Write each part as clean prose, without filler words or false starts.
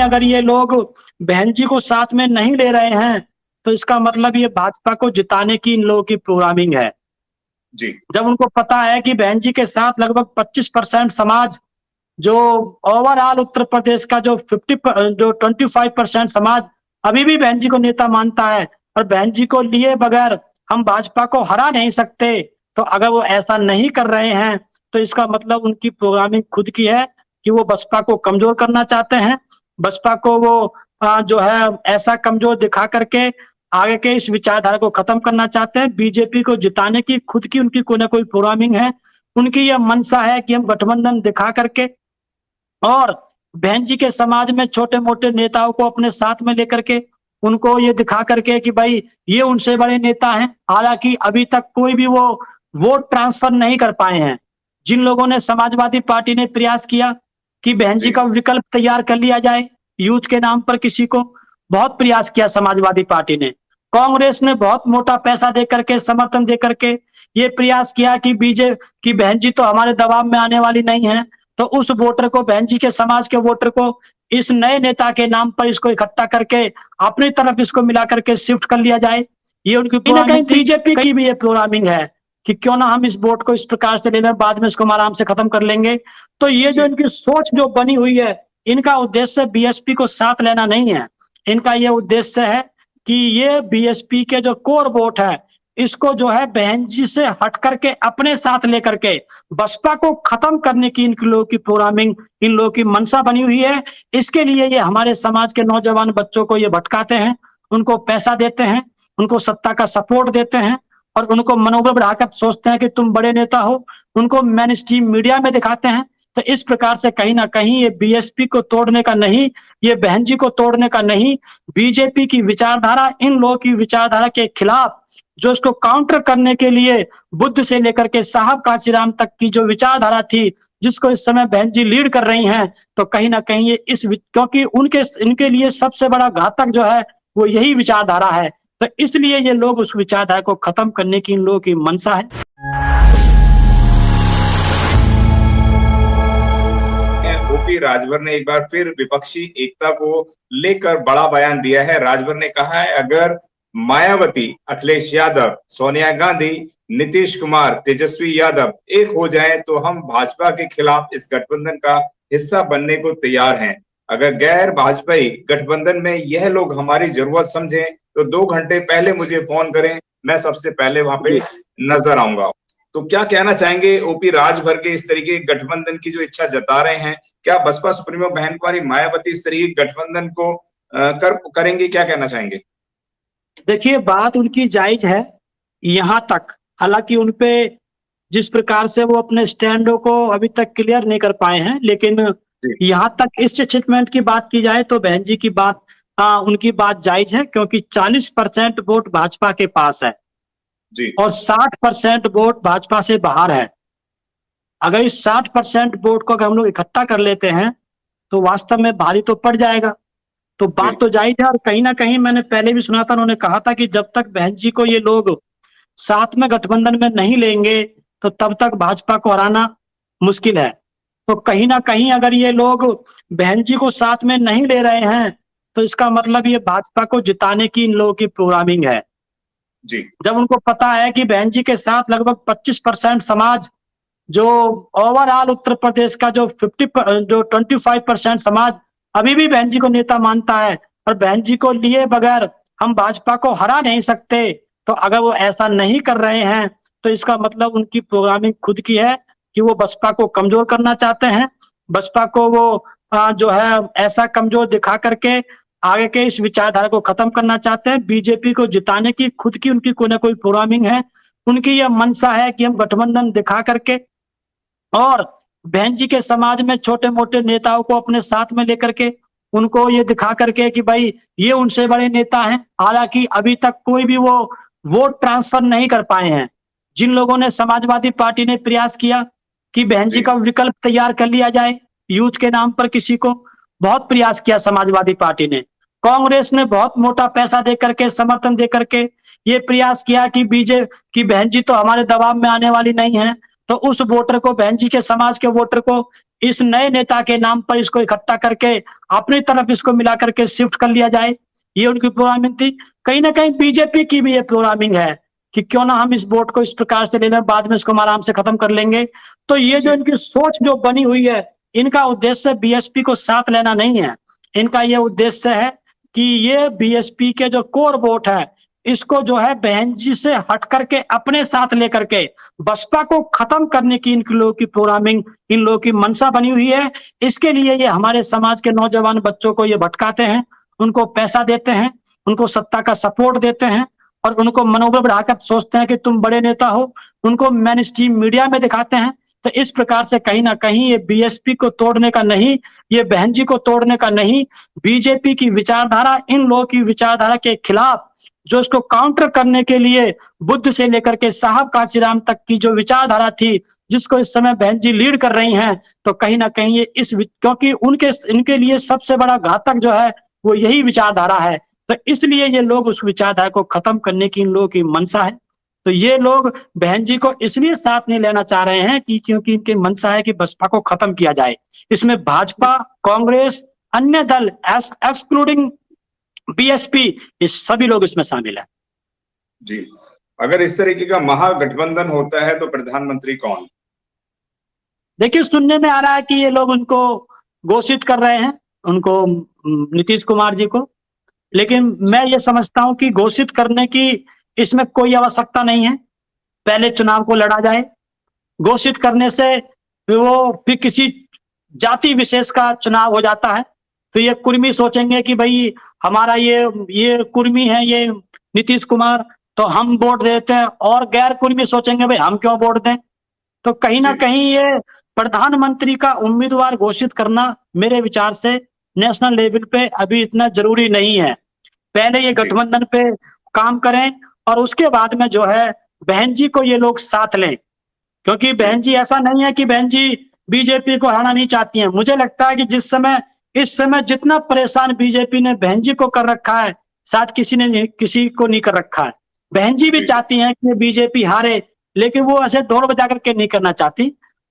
अगर ये लोग बहन जी को साथ में नहीं ले रहे हैं, तो इसका मतलब ये भाजपा को जिताने की इन लोगों की प्रोग्रामिंग है। जी। जब उनको पता है कि बहन जी के साथ लगभग 25% समाज, जो ओवरऑल उत्तर प्रदेश का जो 25% समाज अभी भी बहन जी को नेता मानता है, और बहन जी को लिए बगैर हम भाजपा को हरा नहीं सकते। तो अगर वो ऐसा नहीं कर रहे हैं, तो इसका मतलब उनकी प्रोग्रामिंग खुद की है कि वो बसपा को कमजोर करना चाहते हैं। बसपा को वो जो है ऐसा कमजोर दिखा करके आगे के इस विचारधारा को खत्म करना चाहते हैं। बीजेपी को जिताने की खुद की उनकी कोई ना कोई प्रोग्रामिंग है। उनकी यह मंशा है कि हम गठबंधन दिखा करके और बहन जी के समाज में छोटे-मोटे नेताओं को अपने साथ में लेकर के उनको ये दिखा करके कि भाई ये उनसे बड़े नेता हैं। हालाँकि अभी तक कोई भी वो वोट ट्रांसफर नहीं कर पाए हैं। जिन लोगों ने समाजवादी पार्टी ने प्रयास किया कि बहन जी जी। का विकल्प तैयार कर लिया जाए यूथ के नाम पर किसी को, बहुत प्रयास किया समाजवादी पार्टी ने। कांग्रेस ने बहुत मोटा पैसा दे करके, समर्थन दे करके ये प्रयास किया कि बहन जी तो हमारे दबाव में आने वाली नहीं है, तो उस वोटर को, बहन जी के समाज के वोटर को इस नए नेता के नाम पर इसको इकट्ठा करके अपनी तरफ इसको मिला करके शिफ्ट कर लिया जाए। ये उनकी कहीं ना कहीं बीजेपी की भी ये प्रोग्रामिंग है कि क्यों ना हम इस वोट को इस प्रकार से ले लें, बाद में इसको हम आराम से खत्म कर लेंगे। तो ये जो जी। इनकी सोच जो बनी हुई है, इनका उद्देश्य बीएसपी को साथ लेना नहीं है। इनका ये उद्देश्य है कि ये बीएसपी के जो कोर वोट है, इसको जो है बहन जी से हट करके अपने साथ लेकर के बसपा को खत्म करने की इन लोगों की प्रोग्रामिंग, इन लोगों की मंशा बनी हुई है। इसके लिए ये हमारे समाज के नौजवान बच्चों को ये भटकाते हैं, उनको पैसा देते हैं, उनको सत्ता का सपोर्ट देते हैं और उनको मनोबल बढ़ाकर सोचते हैं कि तुम बड़े नेता हो, उनको मेन स्ट्रीम मीडिया में दिखाते हैं। तो इस प्रकार से कहीं ना कहीं ये बीएसपी को तोड़ने का नहीं, ये बहन जी को तोड़ने का नहीं, बीजेपी की विचारधारा, इन लोगों की विचारधारा के खिलाफ जो इसको काउंटर करने के लिए बुद्ध से लेकर के साहब कांशीराम तक की जो विचारधारा थी, जिसको इस समय बहन जी लीड कर रही हैं, तो कहीं ना कहीं ये क्योंकि इनके लिए सबसे बड़ा घातक जो है वो यही विचारधारा है। तो इसलिए ये लोग उस विचारधारा को खत्म करने की इन लोगों की मंशा है। ओपी राजभर ने एक बार फिर विपक्षी एकता को लेकर बड़ा बयान दिया है। राजभर ने कहा है, अगर मायावती, अखिलेश यादव, सोनिया गांधी, नीतीश कुमार, तेजस्वी यादव एक हो जाएं तो हम भाजपा के खिलाफ इस गठबंधन का हिस्सा बनने को तैयार हैं। अगर गैर भाजपाई गठबंधन में यह लोग हमारी जरूरत समझें तो 2 घंटे पहले मुझे फोन करें, मैं सबसे पहले वहां पे नजर आऊंगा। तो क्या कहना चाहेंगे ओपी राजभर के इस तरीके के गठबंधन की जो इच्छा जता रहे हैं? क्या बसपा सुप्रीमो बहन कुमारी मायावती इस तरीके के गठबंधन को करेंगे? क्या कहना चाहेंगे? देखिए, बात उनकी जायज है यहां तक। हालांकि उनपे जिस प्रकार से वो अपने स्टैंडों को अभी तक क्लियर नहीं कर पाए हैं, लेकिन यहां तक इस स्टेटमेंट की बात की जाए तो बहन जी की बात, उनकी बात जायज है, क्योंकि 40% वोट भाजपा के पास है जी। और 60% वोट भाजपा से बाहर है। अगर इस 60% वोट को अगर हम लोग इकट्ठा कर लेते हैं तो वास्तव में भारी तो पड़ जाएगा। तो बात तो जायज है, और कहीं ना कहीं मैंने पहले भी सुना था, उन्होंने कहा था कि जब तक बहन जी को ये लोग साथ में गठबंधन में नहीं लेंगे तो तब तक भाजपा को हराना मुश्किल है। तो कहीं ना कहीं अगर ये लोग बहन जी को साथ में नहीं ले रहे हैं, तो इसका मतलब ये भाजपा को जिताने की इन लोगों की प्रोग्रामिंग है। जी। जब उनको पता है कि बहन जी के साथ लगभग 25% समाज, जो ओवरऑल उत्तर प्रदेश का जो 25% समाज अभी भी बहन जी को नेता मानता है, और बहन जी को लिए बगैर हम भाजपा को हरा नहीं सकते। तो अगर वो ऐसा नहीं कर रहे हैं, तो इसका मतलब उनकी प्रोग्रामिंग खुद की है कि वो बसपा को कमजोर करना चाहते हैं। बसपा को वो जो है ऐसा कमजोर दिखा करके आगे के इस विचारधारा को खत्म करना चाहते हैं। बीजेपी को जिताने की खुद की उनकी कोई ना कोई प्रोग्रामिंग है। उनकी यह मंशा है कि हम गठबंधन दिखा करके और बहन जी के समाज में छोटे-मोटे नेताओं को अपने साथ में लेकर के उनको ये दिखा करके कि भाई ये उनसे बड़े नेता हैं। हालांकि अभी तक कोई भी वो वोट ट्रांसफर नहीं कर पाए हैं। जिन लोगों ने समाजवादी पार्टी ने प्रयास किया कि बहन जी का विकल्प तैयार कर लिया जाए यूथ के नाम पर किसी को, बहुत प्रयास किया समाजवादी पार्टी ने। कांग्रेस ने बहुत मोटा पैसा दे करके, समर्थन दे करके ये प्रयास किया कि बहन जी तो हमारे दबाव में आने वाली नहीं है, तो उस वोटर को, बहन जी के समाज के वोटर को इस नए नेता के नाम पर इसको इकट्ठा करके अपनी तरफ इसको मिला करके शिफ्ट कर लिया जाए, ये उनकी प्रोग्रामिंग थी। कहीं ना कहीं बीजेपी की भी ये प्रोग्रामिंग है कि क्यों ना हम इस वोट को इस प्रकार से ले लें, बाद में इसको हम आराम से खत्म कर लेंगे। तो ये जो इनकी सोच जो बनी हुई है, इनका उद्देश्य बीएसपी को साथ लेना नहीं है। इनका ये उद्देश्य है कि ये बीएसपी के जो कोर वोट है, इसको जो है बहन जी से हट करके अपने साथ लेकर के बसपा को खत्म करने की इन लोगों की प्रोग्रामिंग, इन लोगों की मंशा बनी हुई है। इसके लिए ये हमारे समाज के नौजवान बच्चों को ये भटकाते हैं, उनको पैसा देते हैं, उनको सत्ता का सपोर्ट देते हैं और उनको मनोबल बढ़ाकर सोचते हैं कि तुम बड़े नेता हो, उनको मेन स्ट्रीम मीडिया में दिखाते हैं। तो इस प्रकार से कहीं ना कहीं ये बीएसपी को तोड़ने का नहीं, ये बहन जी को तोड़ने का नहीं, बीजेपी की विचारधारा, इन लोगों की विचारधारा के खिलाफ जो इसको काउंटर करने के लिए बुद्ध से लेकर के साहब कांशीराम तक की जो विचारधारा थी, जिसको इस समय बहन जी लीड कर रही हैं, तो कहीं ना कहीं ये क्योंकि इनके लिए सबसे बड़ा घातक जो है वो यही विचारधारा है। तो इसलिए ये लोग उस विचारधारा को खत्म करने की इन लोगों की मंशा है। तो ये लोग बहन जी को इसलिए साथ नहीं लेना चाह रहे हैं कि क्योंकि इनकी मंशा है कि बसपा को खत्म किया जाए। इसमें भाजपा, कांग्रेस, अन्य दल एक्सक्लूडिंग बीएसपी, ये सभी लोग इसमें शामिल है। जी, अगर इस तरीके का महागठबंधन होता है तो प्रधानमंत्री कौन? देखिए, सुनने में आ रहा है कि ये लोग उनको घोषित कर रहे हैं, उनको नीतीश कुमार जी को, लेकिन मैं ये समझता हूं कि घोषित करने की इसमें कोई आवश्यकता नहीं है। पहले चुनाव को लड़ा जाए, घोषित करने से वो फिर किसी जाति विशेष का चुनाव हो जाता है, तो ये कुर्मी सोचेंगे कि भाई हमारा ये कुर्मी है, ये नीतीश कुमार, तो हम वोट देते हैं, और गैर कुर्मी सोचेंगे भाई हम क्यों वोट दें। तो कहीं ना कहीं ये प्रधानमंत्री का उम्मीदवार घोषित करना मेरे विचार से नेशनल लेवल पे अभी इतना जरूरी नहीं है। पहले ये गठबंधन पे काम करें और उसके बाद में जो है बहन जी को ये लोग साथ लें, क्योंकि बहन जी, ऐसा नहीं है कि बहन जी बीजेपी को हराना नहीं चाहती हैं। मुझे लगता है कि इस समय जितना परेशान बीजेपी ने बहन जी को कर रखा है, शायद किसी को नहीं कर रखा है। बहन जी भी चाहती हैं कि बीजेपी हारे, लेकिन वो ऐसे ढोल बजा करके नहीं करना चाहती।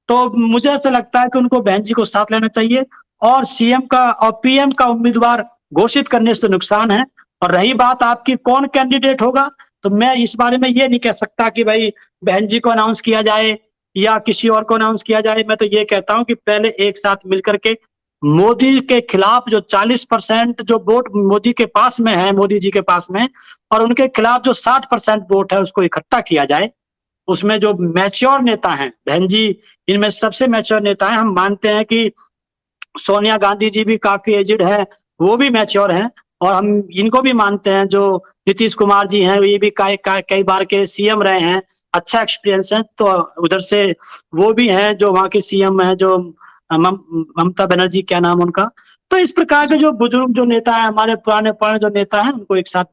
तो मुझे ऐसा लगता है कि उनको बहन जी को साथ लेना चाहिए और सीएम का और पीएम का उम्मीदवार घोषित करने से नुकसान है। और रही बात आपकी कौन कैंडिडेट होगा, तो मैं इस बारे में ये नहीं कह सकता कि भाई बहन जी को अनाउंस किया जाए या किसी और को अनाउंस किया जाए। मैं तो ये कहता हूं कि पहले एक साथ मिलकर के मोदी के खिलाफ जो 40% जो वोट मोदी के पास में है, मोदी जी के पास में, और उनके खिलाफ जो 60% वोट है उसको इकट्ठा किया जाए। उसमें जो मैच्योर नेता हैं, बहन जी इनमें सबसे मैच्योर नेता है। हम मानते हैं कि सोनिया गांधी जी भी काफी एजिड है, वो भी मैच्योर हैं, और हम इनको भी मानते हैं। जो नीतीश कुमार जी हैं, ये भी कई बार के सीएम रहे हैं, अच्छा एक्सपीरियंस है। तो उधर से वो भी हैं जो वहाँ के सीएम हैं, जो ममता बनर्जी, क्या नाम उनका। तो इस प्रकार के जो बुजुर्ग जो नेता है, हमारे पुराने जो नेता है, उनको एक साथ